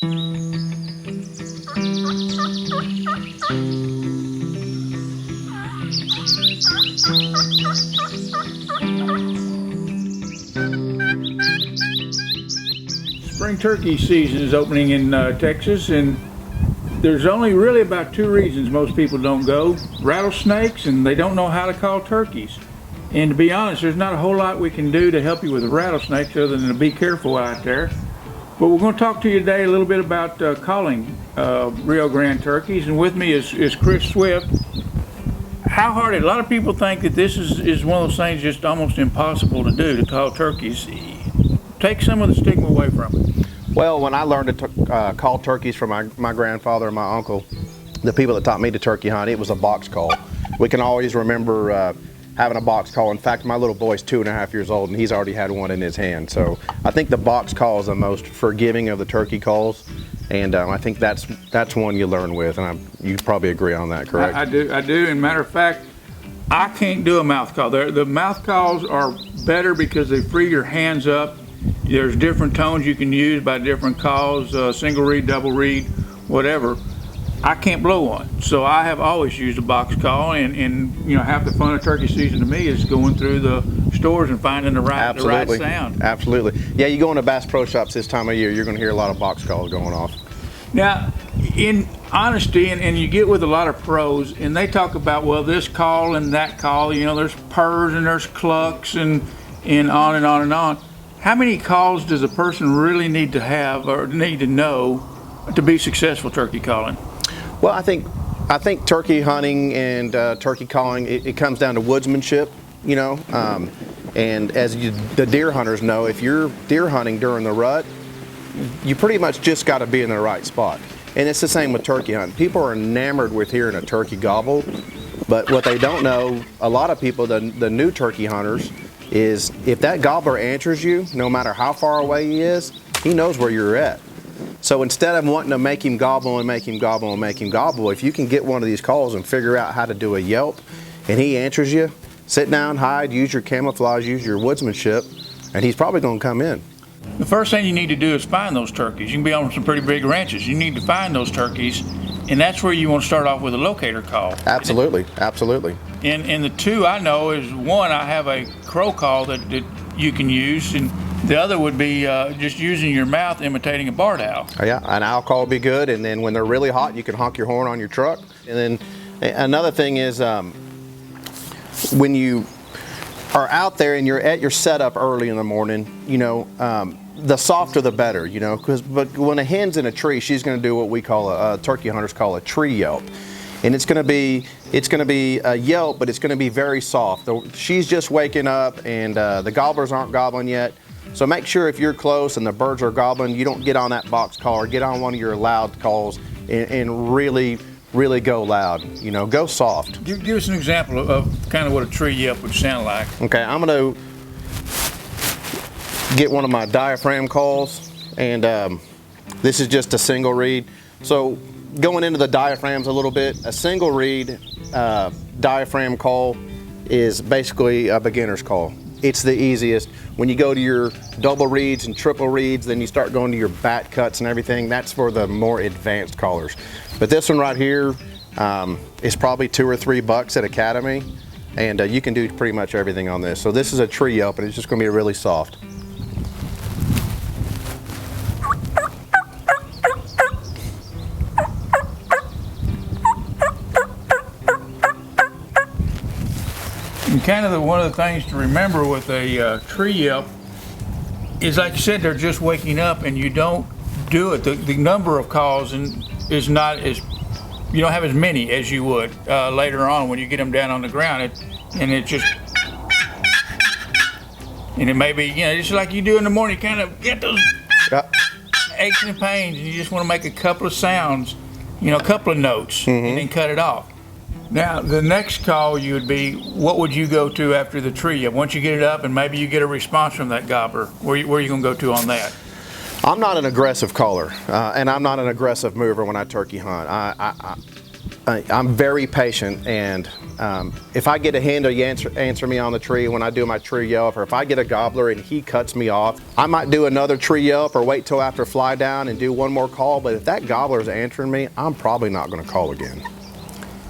Spring turkey season is opening in Texas, and there's only really about two reasons most people don't go: rattlesnakes, and they don't know how to call turkeys. And to be honest, there's not a whole lot we can do to help you with the rattlesnakes other than to be careful out there. But we're going to talk to you today a little bit about calling Rio Grande turkeys, and with me is Chris Swift. How hard? A lot of people think that this is one of those things just almost impossible to do, to call turkeys. Take some of the stigma away from it. Well, when I learned to call turkeys from my grandfather and my uncle, the people that taught me to turkey hunt, it was a box call. We can always remember having a box call. In fact, my little boy's 2.5 years old, and he's already had one in his hand. So I think the box call is the most forgiving of the turkey calls, and I think that's one you learn with, and you probably agree on that, correct? I do. And matter of fact, I can't do a mouth call. The mouth calls are better because they free your hands up. There's different tones you can use by different calls, single reed, double reed, whatever. I can't blow one, so I have always used a box call, and you know, half the fun of turkey season to me is going through the stores and finding the right sound. Absolutely. Yeah, you go into Bass Pro Shops this time of year, you're going to hear a lot of box calls going off. Now, in honesty, and you get with a lot of pros, and they talk about, well, this call and that call, you know, there's purrs and there's clucks and on and on and on. How many calls does a person really need to have or need to know to be successful turkey calling? Well, I think turkey hunting and turkey calling, it comes down to woodsmanship, you know, and as the deer hunters know, if you're deer hunting during the rut, you pretty much just got to be in the right spot. And it's the same with turkey hunting. People are enamored with hearing a turkey gobble, but what they don't know, a lot of people, the new turkey hunters, is if that gobbler answers you, no matter how far away he is, he knows where you're at. So instead of wanting to make him gobble and make him gobble and make him gobble, if you can get one of these calls and figure out how to do a yelp and he answers you, sit down, hide, use your camouflage, use your woodsmanship, and he's probably going to come in. The first thing you need to do is find those turkeys. You can be on some pretty big ranches. You need to find those turkeys, and that's where you want to start off with a locator call. Absolutely, absolutely. And the two I know is, one, I have a crow call that you can use, and the other would be just using your mouth imitating a barred owl. Yeah, an owl call would be good, and then when they're really hot, you can honk your horn on your truck. And then another thing is when you are out there and you're at your setup early in the morning, you know, the softer the better, you know, but when a hen's in a tree, she's going to do what we call turkey hunters call a tree yelp. And it's going to be a yelp, but it's going to be very soft. She's just waking up, and the gobblers aren't gobbling yet. So make sure if you're close and the birds are gobbling, you don't get on that box call or get on one of your loud calls and really go loud. You know, go soft. Give us an example of kind of what a tree yelp would sound like. Okay, I'm going to get one of my diaphragm calls, and this is just a single reed. So going into the diaphragms a little bit, a single reed diaphragm call is basically a beginner's call. It's the easiest. When you go to your double reeds and triple reeds, then you start going to your bat cuts and everything. That's for the more advanced callers. But this one right here is probably $2 or $3 at Academy, and you can do pretty much everything on this. So this is a tree yelp, and it's just going to be really soft. And kind of one of the things to remember with a tree yelp is, like you said, they're just waking up, and you don't do it. The number of calls is not as, you don't have as many as you would later on when you get them down on the ground. And it may be, you know, just like you do in the morning, you kind of get those aches and pains, and you just want to make a couple of sounds, you know, a couple of notes, and then cut it off. Now, the next call you would be, what would you go to after the tree yelp? Once you get it up and maybe you get a response from that gobbler, where are you going to go to on that? I'm not an aggressive caller, and I'm not an aggressive mover when I turkey hunt. I'm very patient, and if I get a hen to answer me on the tree when I do my tree yelp, or if I get a gobbler and he cuts me off, I might do another tree yelp or wait till after fly down and do one more call. But if that gobbler is answering me, I'm probably not going to call again.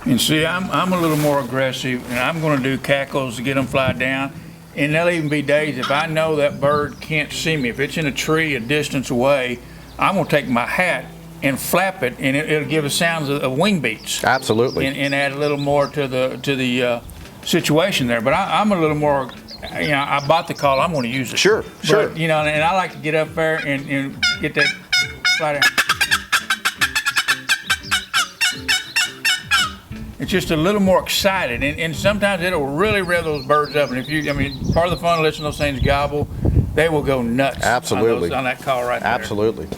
And see, I'm a little more aggressive, and I'm going to do cackles to get them fly down. And there'll even be days if I know that bird can't see me. If it's in a tree a distance away, I'm going to take my hat and flap it, and it'll give us sounds of wing beats. Absolutely. And add a little more to the situation there. But I'm a little more, I bought the call, I'm going to use it. Sure, sure. But, and I like to get up there and get that fly down. It's just a little more excited, and sometimes it'll really rev those birds up. And part of the fun of listening to those things gobble, they will go nuts. Absolutely. on that call right there. Absolutely.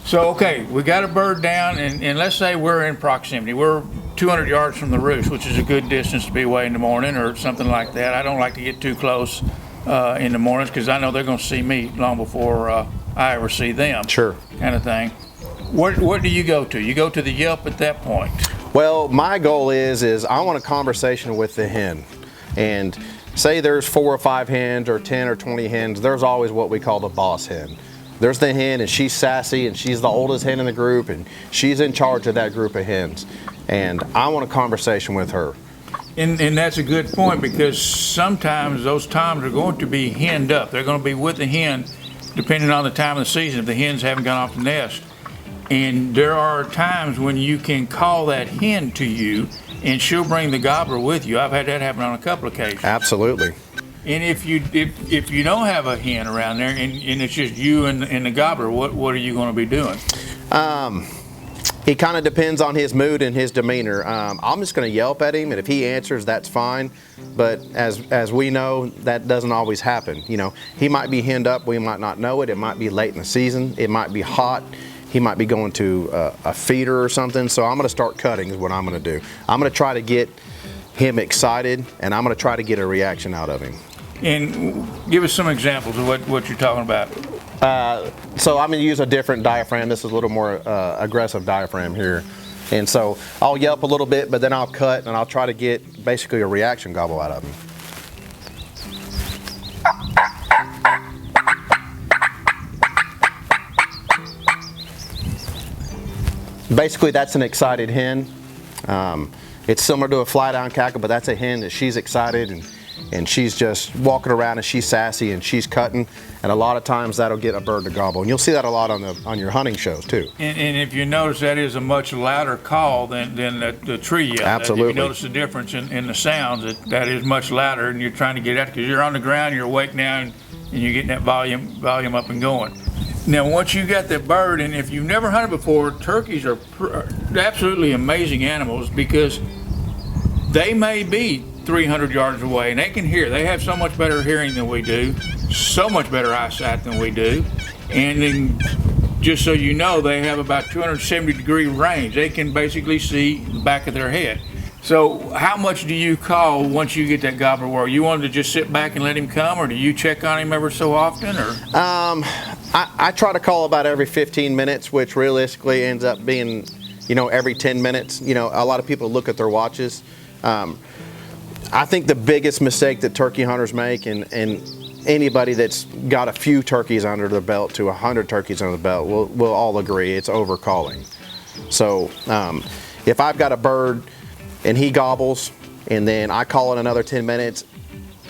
So, okay, we got a bird down, and let's say we're in proximity. We're 200 yards from the roost, which is a good distance to be away in the morning or something like that. I don't like to get too close in the mornings because I know they're going to see me long before I ever see them. Sure. Kind of thing. What do you go to? You go to the yelp at that point. Well, my goal is I want a conversation with the hen, and say there's 4 or 5 hens or 10 or 20 hens. There's always what we call the boss hen. There's the hen, and she's sassy, and she's the oldest hen in the group, and she's in charge of that group of hens. And I want a conversation with her. And that's a good point, because sometimes those toms are going to be henned up. They're going to be with the hen, depending on the time of the season, if the hens haven't gone off the nest. And there are times when you can call that hen to you, and she'll bring the gobbler with you. I've had that happen on a couple of occasions. Absolutely. And if you don't have a hen around there, and it's just you and the gobbler, what are you going to be doing? It kind of depends on his mood and his demeanor. I'm just going to yelp at him, and if he answers, that's fine. But as we know, that doesn't always happen. He might be henned up, we might not know it. It might be late in the season. It might be hot. He might be going to a feeder or something. So I'm going to start cutting is what I'm going to do. I'm going to try to get him excited, and I'm going to try to get a reaction out of him. And give us some examples of what you're talking about. So I'm going to use a different diaphragm. This is a little more aggressive diaphragm here. And so I'll yelp a little bit, but then I'll cut, and I'll try to get basically a reaction gobble out of him. Basically, that's an excited hen. It's similar to a fly down cackle, but that's a hen that she's excited, and she's just walking around, and she's sassy, and she's cutting, and a lot of times that'll get a bird to gobble. And you'll see that a lot on your hunting shows too. And if you notice, that is a much louder call than the tree yell. Absolutely. If you notice the difference in the sounds, that is much louder, and you're trying to get out because you're on the ground, you're awake now, and you're getting that volume up and going. Now, once you got that bird, and if you've never hunted before, turkeys are absolutely amazing animals, because they may be 300 yards away, and they can hear. They have so much better hearing than we do, so much better eyesight than we do. And then, just so you know, they have about 270-degree range. They can basically see the back of their head. So how much do you call once you get that gobbler where you want to just sit back and let him come, or do you check on him ever so often? Or I try to call about every 15 minutes, which realistically ends up being, every 10 minutes. A lot of people look at their watches. I think the biggest mistake that turkey hunters make, and anybody that's got a few turkeys under their belt to 100 turkeys under the belt will all agree, it's overcalling. So if I've got a bird and he gobbles, and then I call it another 10 minutes,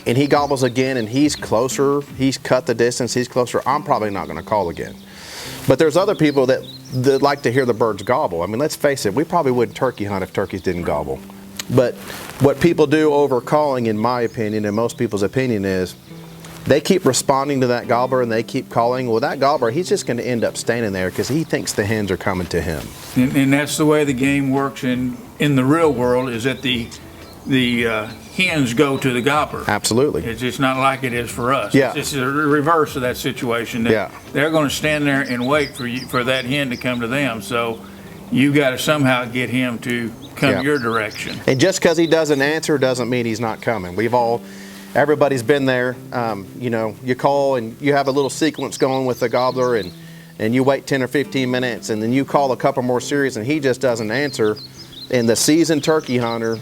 and he gobbles again, and he's closer, he's cut the distance, he's closer, I'm probably not going to call again. But there's other people that like to hear the birds gobble. I mean, let's face it, we probably wouldn't turkey hunt if turkeys didn't gobble. But what people do over calling, in my opinion, and most people's opinion, is they keep responding to that gobbler, and they keep calling. Well, that gobbler, he's just going to end up standing there because he thinks the hens are coming to him. And that's the way the game works in the real world, is that the hens go to the gobbler. Absolutely. It's just not like it is for us. Yeah. It's the reverse of that situation. Yeah. They're going to stand there and wait for that hen to come to them. So you got to somehow get him to come your direction. And just because he doesn't answer doesn't mean he's not coming. Everybody's been there. You call and you have a little sequence going with the gobbler, and you wait 10 or 15 minutes, and then you call a couple more series and he just doesn't answer. And the seasoned turkey hunter,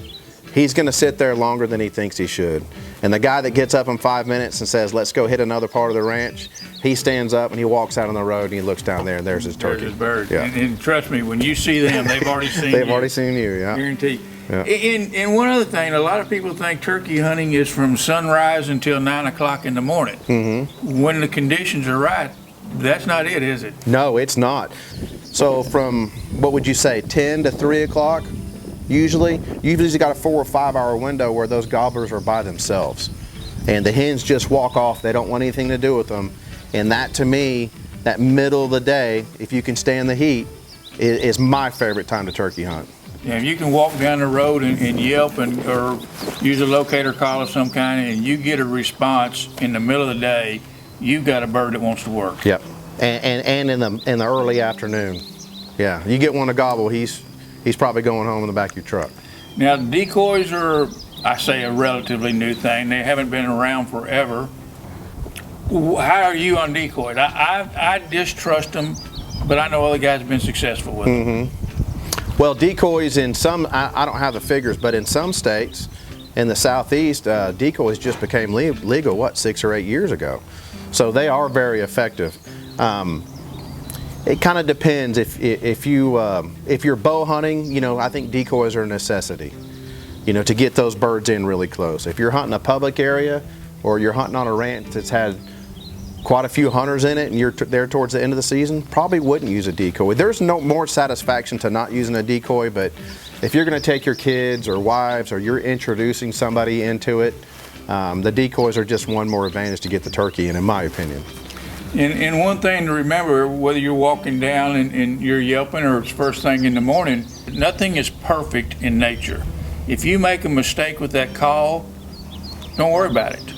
he's going to sit there longer than he thinks he should. And the guy that gets up in 5 minutes and says, let's go hit another part of the ranch, he stands up and he walks out on the road and he looks down there and there's his turkey. There's his bird. Yeah. And trust me, when you see them, they've already seen you. They've already seen you, yeah. Guarantee. Yeah. And one other thing, a lot of people think turkey hunting is from sunrise until 9 o'clock in the morning. Mm-hmm. When the conditions are right, that's not it, is it? No, it's not. So from, what would you say, 10 to 3 o'clock? Usually, you've usually got a 4 or 5 hour window where those gobblers are by themselves. And the hens just walk off, they don't want anything to do with them. And that, to me, that middle of the day, if you can stand the heat, is my favorite time to turkey hunt. Yeah, if you can walk down the road and yelp or use a locator call of some kind and you get a response in the middle of the day, you've got a bird that wants to work. Yep. And in the early afternoon. Yeah, you get one to gobble, he's probably going home in the back of your truck. Now, decoys are, I say, a relatively new thing. They haven't been around forever. How are you on decoys? I distrust them, but I know other guys have been successful with them. Mm-hmm. Well, decoys in some, I don't have the figures, but in some states in the southeast, decoys just became legal, what, 6 or 8 years ago. So they are very effective. It kind of depends. If you're bow hunting, you know, I think decoys are a necessity, you know, to get those birds in really close. If you're hunting a public area or you're hunting on a ranch that's had quite a few hunters in it and you're there towards the end of the season, probably wouldn't use a decoy. There's no more satisfaction to not using a decoy, but if you're going to take your kids or wives or you're introducing somebody into it, the decoys are just one more advantage to get the turkey in my opinion. And one thing to remember, whether you're walking down and you're yelping or it's first thing in the morning, nothing is perfect in nature. If you make a mistake with that call, don't worry about it.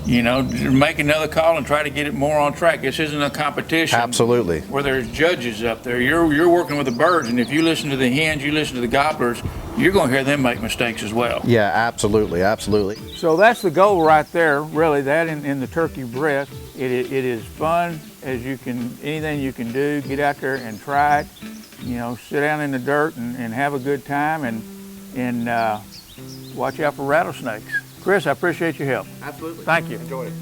You know, make another call and try to get it more on track. This isn't a competition. Absolutely. Where there's judges up there. You're working with the birds, and if you listen to the hens, you listen to the gobblers, you're going to hear them make mistakes as well. Yeah, absolutely, absolutely. So that's the goal right there, really, that in the turkey breast. It is fun as you can, anything you can do, get out there and try it. You know, sit down in the dirt and have a good time and watch out for rattlesnakes. Chris, I appreciate your help. Absolutely. Thank you. Enjoyed it.